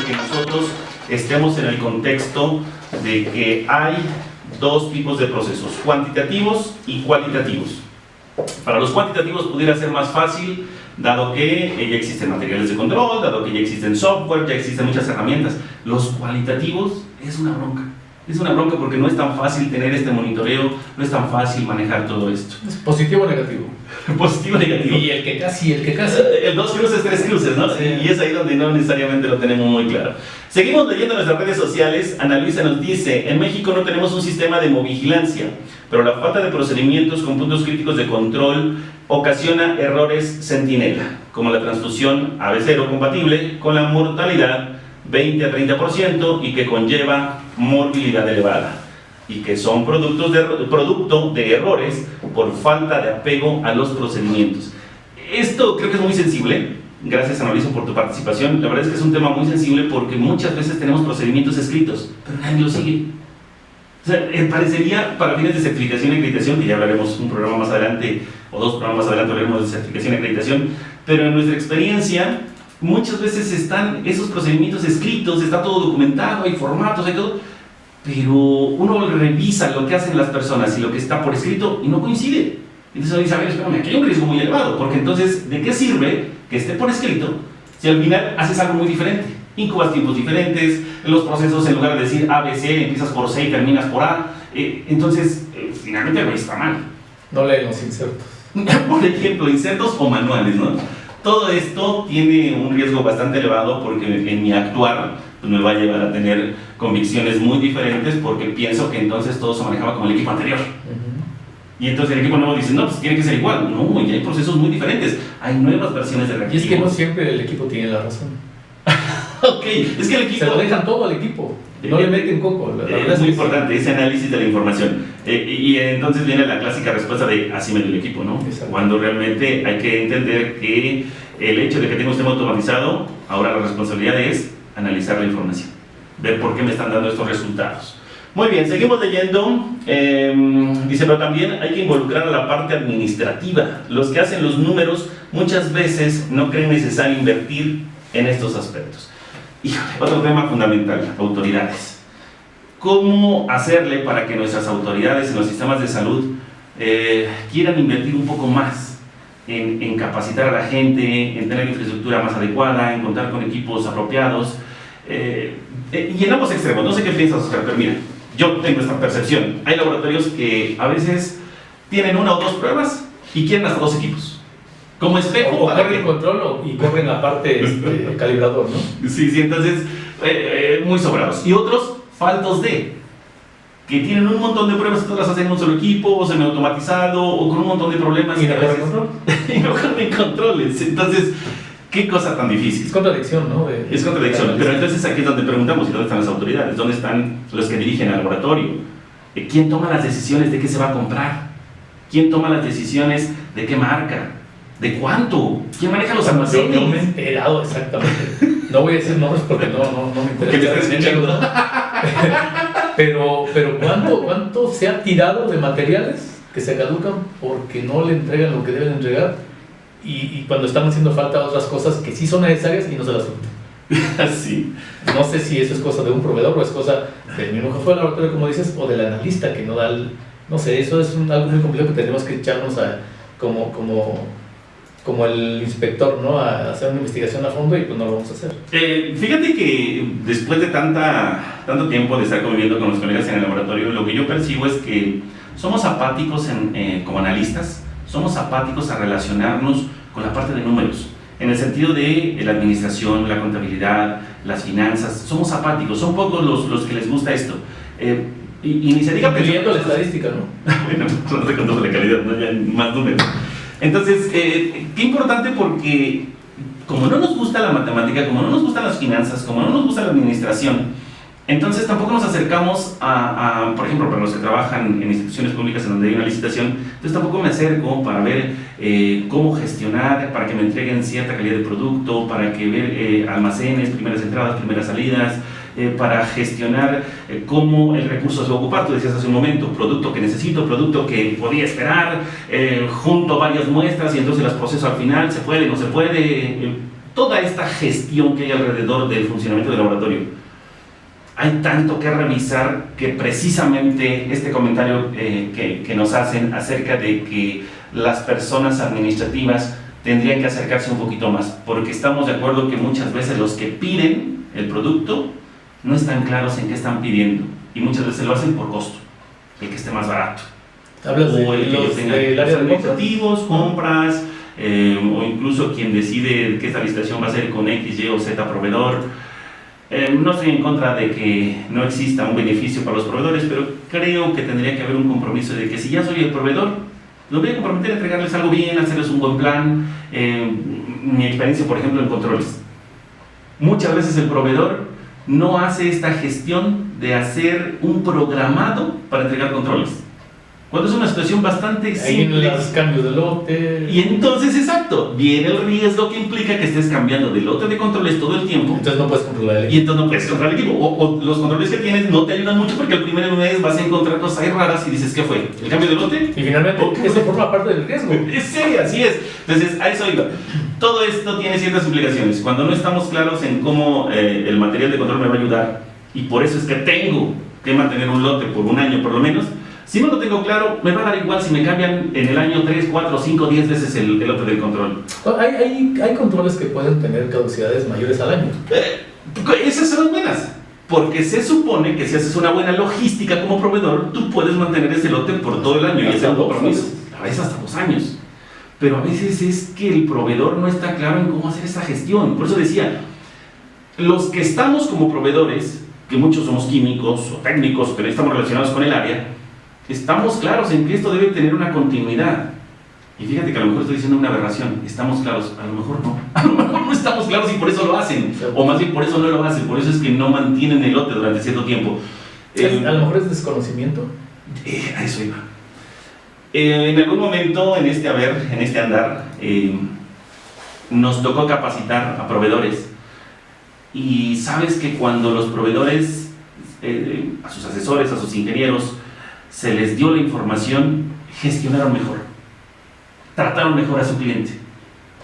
que nosotros estemos en el contexto de que hay dos tipos de procesos, cuantitativos y cualitativos. Para los cuantitativos pudiera ser más fácil, dado que ya existen materiales de control, dado que ya existen software, ya existen muchas herramientas. Los cualitativos es una bronca. Es una bronca porque no es tan fácil tener este monitoreo, no es tan fácil manejar todo esto. ¿Es positivo o negativo? Positivo o negativo. Y el que casi. El 2 cruces, 3 cruces, ¿no? Sí. Y es ahí donde no necesariamente lo tenemos muy claro. Seguimos leyendo nuestras redes sociales. Ana Luisa nos dice, en México no tenemos un sistema de hemovigilancia, pero la falta de procedimientos con puntos críticos de control ocasiona errores centinela, como la transfusión AB0 compatible con la mortalidad 20 a 30% y que conlleva morbilidad elevada y que son producto de errores por falta de apego a los procedimientos. Esto creo que es muy sensible. Gracias, Ana Luisa, por tu participación. La verdad es que es un tema muy sensible porque muchas veces tenemos procedimientos escritos, pero nadie los sigue. O sea, parecería para fines de certificación y acreditación, que ya hablaremos un programa más adelante o dos programas más adelante hablaremos de certificación y acreditación, pero en nuestra experiencia muchas veces están esos procedimientos escritos, está todo documentado, hay formatos, hay todo, pero uno revisa lo que hacen las personas y lo que está por escrito y no coincide. Entonces uno dice, a ver, espérame, aquí hay un riesgo muy elevado, porque entonces, ¿de qué sirve que esté por escrito si al final haces algo muy diferente? Incubas tiempos diferentes, los procesos en lugar de decir A, B, C, empiezas por C y terminas por A, entonces finalmente el está mal. No leen los insertos. Por ejemplo, insertos o manuales, ¿no? Todo esto tiene un riesgo bastante elevado porque en mi actuar pues me va a llevar a tener convicciones muy diferentes porque pienso que entonces todo se manejaba como el equipo anterior. Y entonces el equipo nuevo dice, no, pues tiene que ser igual. No, y hay procesos muy diferentes. Hay nuevas versiones de reactivos. Y es que no siempre el equipo tiene la razón. Ok, es que el equipo... Se lo dejan todo al equipo. No le meten coco. Es muy importante ese análisis de la información. Y entonces viene la clásica respuesta de así me dio el equipo, ¿no? Exacto. Cuando realmente hay que entender que el hecho de que tenga un sistema automatizado, ahora la responsabilidad es analizar la información, ver por qué me están dando estos resultados. Muy bien, seguimos leyendo. Dice, pero también hay que involucrar a la parte administrativa. Los que hacen los números muchas veces no creen necesario invertir en estos aspectos. Híjole, otro tema fundamental, autoridades. ¿Cómo hacerle para que nuestras autoridades en los sistemas de salud quieran invertir un poco más en capacitar a la gente, en tener infraestructura más adecuada, en contar con equipos apropiados? Y en ambos extremos, no sé qué piensas, Oscar, pero mira, yo tengo esta percepción. Hay laboratorios que a veces tienen una o dos pruebas y quieren hasta dos equipos. Como espejo. O corren control y corren la parte calibrador, ¿no? Sí, entonces, muy sobrados. Y otros, faltos de, que tienen un montón de pruebas, todas las hacen en un solo equipo, o semiautomatizado, o con un montón de problemas. ¿Y no corren control? Y no corren controles. Entonces, qué cosa tan difícil. Es contradicción, ¿no? Es contradicción. Pero entonces aquí es donde preguntamos, ¿y dónde están las autoridades? ¿Dónde están los que dirigen al laboratorio? ¿Quién toma las decisiones de qué se va a comprar? ¿Quién toma las decisiones de qué marca? ¿De cuánto? ¿Quién maneja los almacenes? Yo me he enterado exactamente. No voy a decir nombres porque no me interesa. ¿Qué te estás escuchando? Pero ¿cuánto se ha tirado de materiales que se caducan porque no le entregan lo que deben entregar? Y cuando están haciendo falta otras cosas que sí son necesarias y no se las surten. Sí. No sé si eso es cosa de un proveedor o es cosa del mismo jefe del laboratorio, como dices, o del analista que no da el... No sé, eso es algo muy complejo que tenemos que echarnos a, como el inspector, ¿no? A hacer una investigación a fondo y pues no lo vamos a hacer. Fíjate que después de tanto tiempo de estar conviviendo con los colegas en el laboratorio, lo que yo percibo es que somos apáticos como analistas, somos apáticos a relacionarnos con la parte de números, en el sentido de la administración, la contabilidad, las finanzas. Somos apáticos, son pocos los que les gusta esto. Y ni se diga incluyendo la estadística, ¿no? Bueno, no se contó la calidad, no hay más números. Entonces, qué importante, porque como no nos gusta la matemática, como no nos gustan las finanzas, como no nos gusta la administración, entonces tampoco nos acercamos por ejemplo, para los que trabajan en instituciones públicas en donde hay una licitación, entonces tampoco me acerco para ver cómo gestionar, para que me entreguen cierta calidad de producto, para que ver almacenes, primeras entradas, primeras salidas, para gestionar cómo el recurso se va a ocupar. Tú decías hace un momento, producto que necesito, producto que podía esperar, junto varias muestras y entonces las proceso al final, se puede, no se puede. toda esta gestión que hay alrededor del funcionamiento del laboratorio, hay tanto que revisar que precisamente este comentario que nos hacen acerca de que las personas administrativas tendrían que acercarse un poquito más, porque estamos de acuerdo que muchas veces los que piden el producto no están claros en qué están pidiendo y muchas veces lo hacen por costo, el que esté más barato. ¿Hablas de o el que los tenga del área de administrativos, compras, o incluso quien decide que esta licitación va a ser con X, Y o Z proveedor? No estoy en contra de que no exista un beneficio para los proveedores, pero creo que tendría que haber un compromiso de que si ya soy el proveedor, lo voy a comprometer a entregarles algo bien, hacerles un buen plan. Mi experiencia, por ejemplo, en controles. Muchas veces el proveedor no hace esta gestión de hacer un programado para entregar controles. Cuando es una situación bastante simple. Ahí vienen los cambios de lote. Y entonces, exacto, viene el riesgo que implica que estés cambiando de lote de controles todo el tiempo. Entonces no puedes controlar el equipo. Y entonces no puedes controlar el equipo. O los controles que tienes no te ayudan mucho porque el primer mes vas a encontrar cosas ahí raras y dices, ¿qué fue? ¿El cambio de lote? Y finalmente, eso forma parte del riesgo. Sí, así es. Entonces, a eso iba. Todo esto tiene ciertas implicaciones. Cuando no estamos claros en cómo el material de control me va a ayudar, y por eso es que tengo que mantener un lote por un año por lo menos, si no lo tengo claro, me va a dar igual si me cambian en el año 3, 4, 5, 10 veces el lote del control. Hay controles que pueden tener caducidades mayores al año. Esas son las buenas, porque se supone que si haces una buena logística como proveedor, tú puedes mantener ese lote por todo el año y hacer un compromiso. A veces hasta 2 años. Pero a veces es que el proveedor no está claro en cómo hacer esa gestión. Por eso decía, los que estamos como proveedores, que muchos somos químicos o técnicos, pero estamos relacionados con el área, estamos claros en que esto debe tener una continuidad. Y fíjate que a lo mejor estoy diciendo una aberración. Estamos claros, a lo mejor no. A lo mejor no estamos claros y por eso lo hacen. O más bien por eso no lo hacen. Por eso es que no mantienen el lote durante cierto tiempo. A lo mejor es desconocimiento. A eso iba. En algún momento en este andar, nos tocó capacitar a proveedores. Y sabes que cuando los proveedores, a sus asesores, a sus ingenieros, se les dio la información, gestionaron mejor, trataron mejor a su cliente.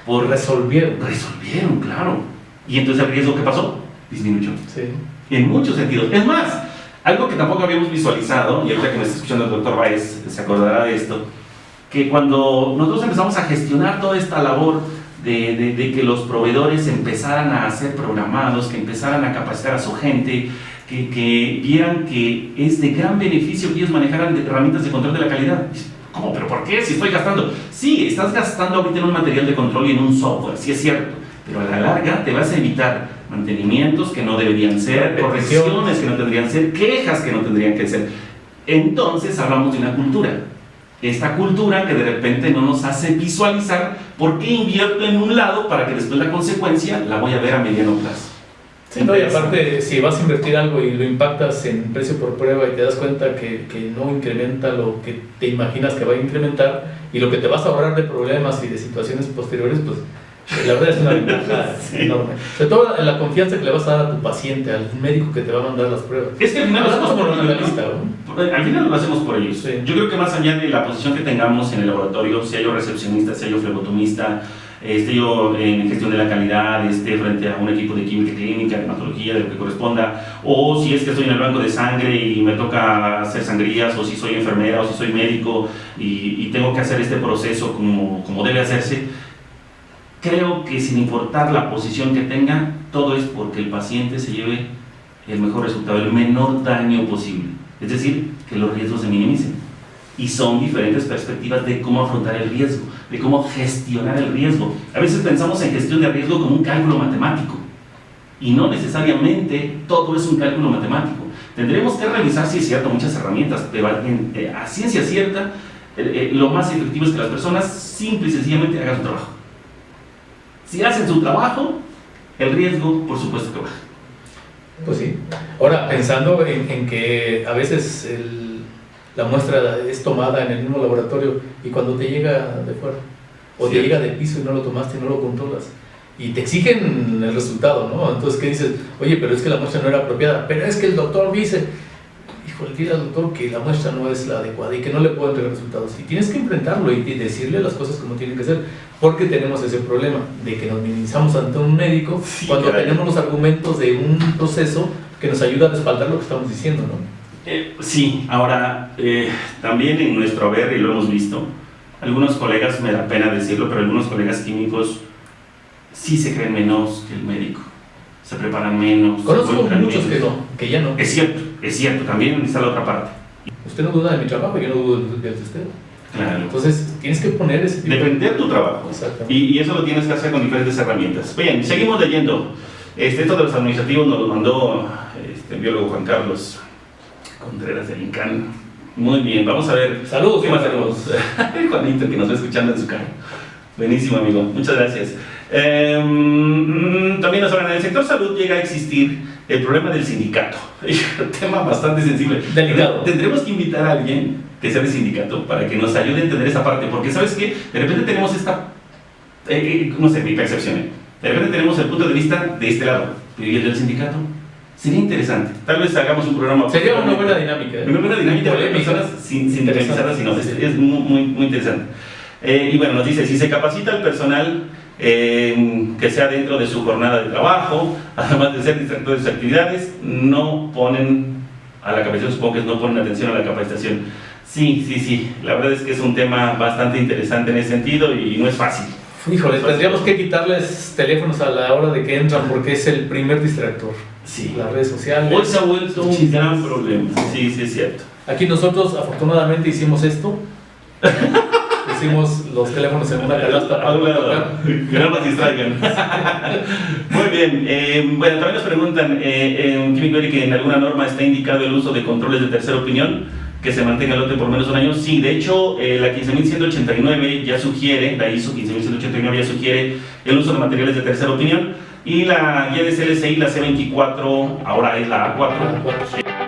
Resolvieron, claro. Y entonces el riesgo que pasó disminuyó. Sí. En muchos sentidos. Es más, algo que tampoco habíamos visualizado, y ahorita que me está escuchando el doctor Baez se acordará de esto, que cuando nosotros empezamos a gestionar toda esta labor de que los proveedores empezaran a ser programados, que empezaran a capacitar a su gente, que vieran que es de gran beneficio que ellos manejaran herramientas de control de la calidad. ¿Cómo? ¿Pero por qué? Si estoy gastando. Sí, estás gastando ahorita en un material de control y en un software, sí es cierto, pero a la larga te vas a evitar mantenimientos que no deberían ser, correcciones que no tendrían que ser, quejas que no tendrían que ser. Entonces hablamos de una cultura. Esta cultura que de repente no nos hace visualizar por qué invierto en un lado para que después la consecuencia la voy a ver a mediano plazo. Sí, no, y aparte, si vas a invertir algo y lo impactas en precio por prueba y te das cuenta que no incrementa lo que te imaginas que va a incrementar y lo que te vas a ahorrar de problemas y de situaciones posteriores, pues la verdad es una ventaja enorme. Sobre todo la confianza que le vas a dar a tu paciente, al médico que te va a mandar las pruebas. Es que al final lo hacemos por ellos, ¿no? Al final lo hacemos por ellos. Sí. Yo creo que más allá de la posición que tengamos en el laboratorio, sea yo recepcionista, sea yo flebotomista, esté yo en gestión de la calidad, esté frente a un equipo de química clínica, de hematología, de lo que corresponda, o si es que estoy en el banco de sangre y me toca hacer sangrías, o si soy enfermera, o si soy médico y tengo que hacer este proceso como debe hacerse, creo que sin importar la posición que tenga, todo es porque el paciente se lleve el mejor resultado, el menor daño posible. Es decir, que los riesgos se minimicen. Y son diferentes perspectivas de cómo afrontar el riesgo, de cómo gestionar el riesgo. A veces pensamos en gestión de riesgo como un cálculo matemático, y no necesariamente todo es un cálculo matemático. Tendremos que revisar, si es cierto, muchas herramientas, pero a ciencia cierta, lo más efectivo es que las personas simple y sencillamente hagan su trabajo. Si hacen su trabajo, el riesgo, por supuesto que baja. Pues sí. Ahora, pensando en que a veces la muestra es tomada en el mismo laboratorio y cuando te llega de fuera, o te llega de piso y no lo tomaste y no lo controlas, y te exigen el resultado, ¿no? Entonces, ¿qué dices? Oye, pero es que la muestra no era apropiada, pero es que el doctor dice... híjole, dile al doctor que la muestra no es la adecuada y que no le puedo entregar resultados. Y tienes que enfrentarlo y decirle las cosas como tienen que ser, porque tenemos ese problema de que nos minimizamos ante un médico cuando tenemos los argumentos de un proceso que nos ayuda a respaldar lo que estamos diciendo, ¿no? Sí, ahora, también en nuestro haber, y lo hemos visto, algunos colegas, me da pena decirlo, pero algunos colegas químicos sí se creen menos que el médico, se preparan menos. Conozco muchos que ya no. Es cierto, también está la otra parte. Usted no duda de mi trabajo, yo no dudo del de usted. Claro. Entonces, tienes que poner ese tipo defender tu trabajo. Exactamente. Y eso lo tienes que hacer con diferentes herramientas. Bien, seguimos leyendo. Esto de los administrativos nos lo mandó el biólogo Juan Carlos Contreras del INCAN. Muy bien, vamos a ver. Saludos, ¿qué más tenemos? Juanito, que nos va escuchando en su carro. Buenísimo, amigo. Muchas gracias. También nos hablan, en el sector salud llega a existir el problema del sindicato. Un tema bastante sensible. Delicado. Tendremos que invitar a alguien que sea de sindicato para que nos ayude a entender esa parte. Porque, ¿sabes qué? De repente tenemos esta... no sé, mi percepción. De repente tenemos el punto de vista de este lado. ¿Y el del sindicato? Sería interesante. Tal vez hagamos un programa. Sería una buena dinámica. Una buena dinámica de personas sindicalizadas, sino es muy interesante. Y bueno, nos dice, si se capacita al personal que sea dentro de su jornada de trabajo, además de ser distractores de sus actividades, no ponen a la capacitación, supongo que no ponen atención a la capacitación. Sí, la verdad es que es un tema bastante interesante en ese sentido y no es fácil. Híjole, tendríamos que quitarles teléfonos a la hora de que entran porque es el primer distractor. Sí. Las redes sociales. Hoy se ha vuelto un gran problema. Sí, es cierto. Aquí nosotros afortunadamente hicimos esto. Pusimos los teléfonos en una canasta para que no nos distraigan. Muy bien. Bueno, también nos preguntan, Químico Eric, que en alguna norma está indicado el uso de controles de tercera opinión, que se mantenga el lote por menos de un año. Sí, de hecho, la 15.189 ya sugiere, la ISO 15.189 ya sugiere el uso de materiales de tercera opinión, y la guía de CLCI, la C24, ahora es la A4.